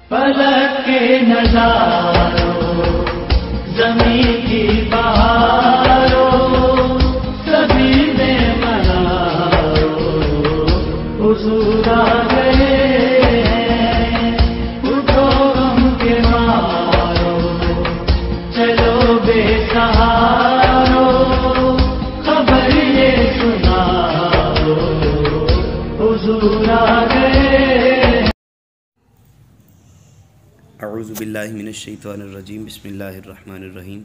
فلک کے نظاروں زمین کی بہاروں سبھی میں مناروں حضور آ گئے ہیں اٹھو غم کے مارو چلو بے سہارو خبر یہ سناؤ حضور آ گئے. اعوذ باللہ من الشیطان الرجیم بسم اللہ الرحمن الرحیم.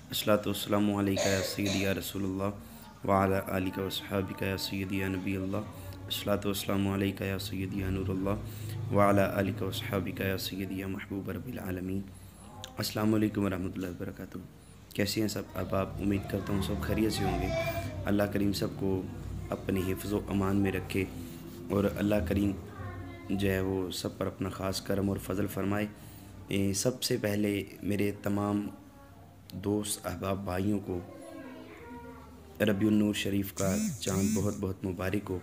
الصلاۃ والسلام علیکہ یا سیدی یا رسول اللہ وعلی آلہ وصحابہ یا سیدی یا نبی اللہ. الصلاۃ والسلام علیکہ یا سیدی یا نور اللہ وعلی آلہ وصحابہ یا سیدی یا محبوب رب العالمین. السلام علیکم ورحمۃ اللہ وبرکاتہ. کیسے ہیں سب احباب؟ امید کرتا ہوں سب خیریت سے ہوں گے. اللہ کریم سب کو اپنے حفظ و امان میں رکھے اور اللہ کریم جو ہے وہ سب پر اپنا خاص کرم اور فضل فرمائے. سب سے پہلے میرے تمام دوست احباب بھائیوں کو ربیع النور شریف کا چاند بہت بہت مبارک ہو.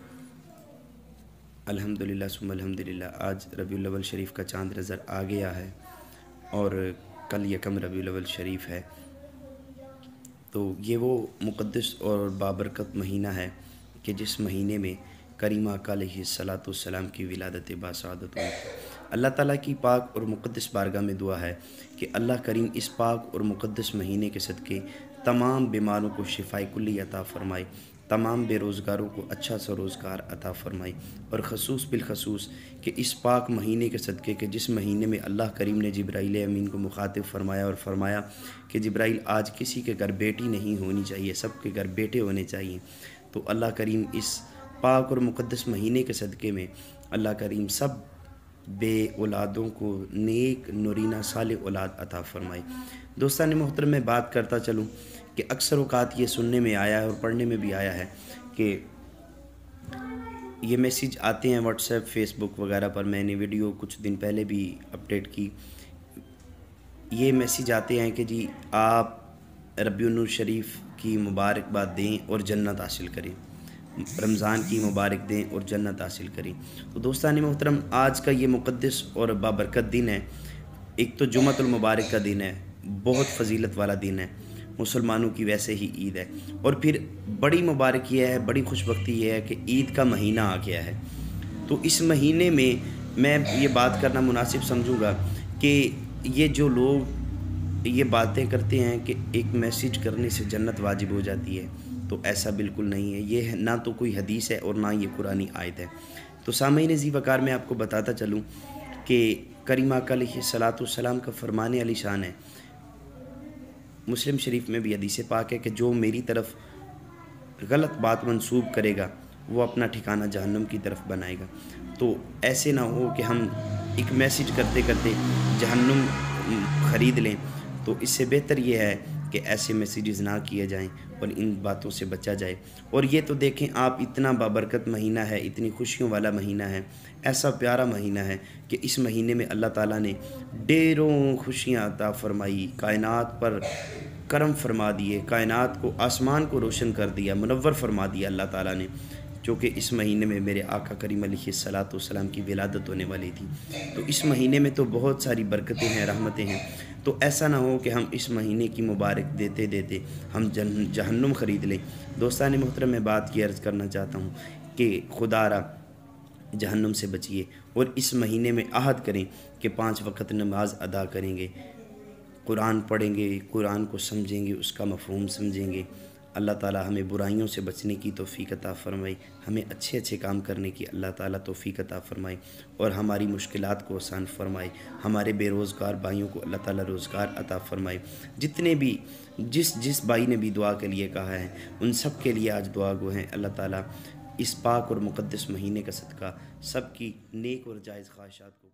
الحمدللہ ثم الحمدللہ. آج ربیع الاول شریف کا چاند نظر آ گیا ہے اور کل یکم ربیع الاول شریف ہے. تو یہ وہ مقدس اور بابرکت مہینہ ہے کہ جس مہینے میں کریم آقا علیہ الصلاۃ والسلام کی ولادت باسعادت ہوئی. اللہ تعالیٰ کی پاک اور مقدس بارگاہ میں دعا ہے کہ اللہ کریم اس پاک اور مقدس مہینے کے صدقے تمام بیماروں کو شفائے کلی عطا فرمائے، تمام بے روزگاروں کو اچھا سا روزگار عطا فرمائے، اور خصوص بالخصوص کہ اس پاک مہینے کے صدقے کہ جس مہینے میں اللہ کریم نے جبرائیل امین کو مخاطب فرمایا اور فرمایا کہ جبرائیل آج کسی کے گھر بیٹی نہیں ہونی چاہیے، سب کے گھر بیٹے ہونے چاہیے. تو اللہ کریم اس پاک اور مقدس مہینے کے صدقے میں اللہ کریم سب بے اولادوں کو نیک نورینہ صالح اولاد عطا فرمائے. دوستان محترم، میں بات کرتا چلوں کہ اکثر اوقات یہ سننے میں آیا ہے اور پڑھنے میں بھی آیا ہے کہ یہ میسیج آتے ہیں واٹس ایپ فیس بک وغیرہ پر. میں نے ویڈیو کچھ دن پہلے بھی اپڈیٹ کی. یہ میسیج آتے ہیں کہ جی آپ ربیع النور شریف کی مبارکباد دیں اور جنت حاصل کریں، رمضان کی مبارک دیں اور جنت حاصل کریں. تو دوستان محترم، آج کا یہ مقدس اور بابرکت دن ہے. ایک تو جمعۃ المبارک کا دن ہے، بہت فضیلت والا دن ہے، مسلمانوں کی ویسے ہی عید ہے. اور پھر بڑی مبارک یہ ہے، بڑی خوش بختی یہ ہے کہ عید کا مہینہ آ گیا ہے. تو اس مہینے میں میں یہ بات کرنا مناسب سمجھوں گا کہ یہ جو لوگ یہ باتیں کرتے ہیں کہ ایک میسیج کرنے سے جنت واجب ہو جاتی ہے، تو ایسا بالکل نہیں ہے. یہ نہ تو کوئی حدیث ہے اور نہ یہ قرآنی آیت ہے. تو سامعین ذی وقار میں آپ کو بتاتا چلوں کہ کریم آقا علیہ الصلاۃ والسلام کا فرمان علی شان ہے. مسلم شریف میں بھی حدیث پاک ہے کہ جو میری طرف غلط بات منسوب کرے گا وہ اپنا ٹھکانہ جہنم کی طرف بنائے گا. تو ایسے نہ ہو کہ ہم ایک میسیج کرتے کرتے جہنم خرید لیں. تو اس سے بہتر یہ ہے کہ ایسے میسیجز نہ کیے جائیں اور ان باتوں سے بچا جائے. اور یہ تو دیکھیں آپ، اتنا بابرکت مہینہ ہے، اتنی خوشیوں والا مہینہ ہے، ایسا پیارا مہینہ ہے کہ اس مہینے میں اللہ تعالیٰ نے ڈھیروں خوشیاں عطا فرمائی، کائنات پر کرم فرما دیے، کائنات کو، آسمان کو روشن کر دیا، منور فرما دیا اللہ تعالیٰ نے، چونکہ اس مہینے میں میرے آقا کریم علیہ الصلاۃ والسلام کی ولادت ہونے والی تھی. تو اس مہینے میں تو بہت ساری برکتیں ہیں، رحمتیں ہیں. تو ایسا نہ ہو کہ ہم اس مہینے کی مبارک دیتے دیتے ہم جہنم خرید لیں. دوستان محترم، میں بات کی عرض کرنا چاہتا ہوں کہ خدا را جہنم سے بچیے اور اس مہینے میں عہد کریں کہ 5 وقت نماز ادا کریں گے، قرآن پڑھیں گے، قرآن کو سمجھیں گے، اس کا مفہوم سمجھیں گے. اللہ تعالیٰ ہمیں برائیوں سے بچنے کی توفیق عطا فرمائے، ہمیں اچھے اچھے کام کرنے کی اللہ تعالیٰ توفیق عطا فرمائے اور ہماری مشکلات کو آسان فرمائے. ہمارے بے روزگار بھائیوں کو اللہ تعالیٰ روزگار عطا فرمائے. جتنے بھی جس بھائی نے بھی دعا کے لیے کہا ہے ان سب کے لیے آج دعا گو ہیں. اللہ تعالیٰ اس پاک اور مقدس مہینے کا صدقہ سب کی نیک اور جائز خواہشات کو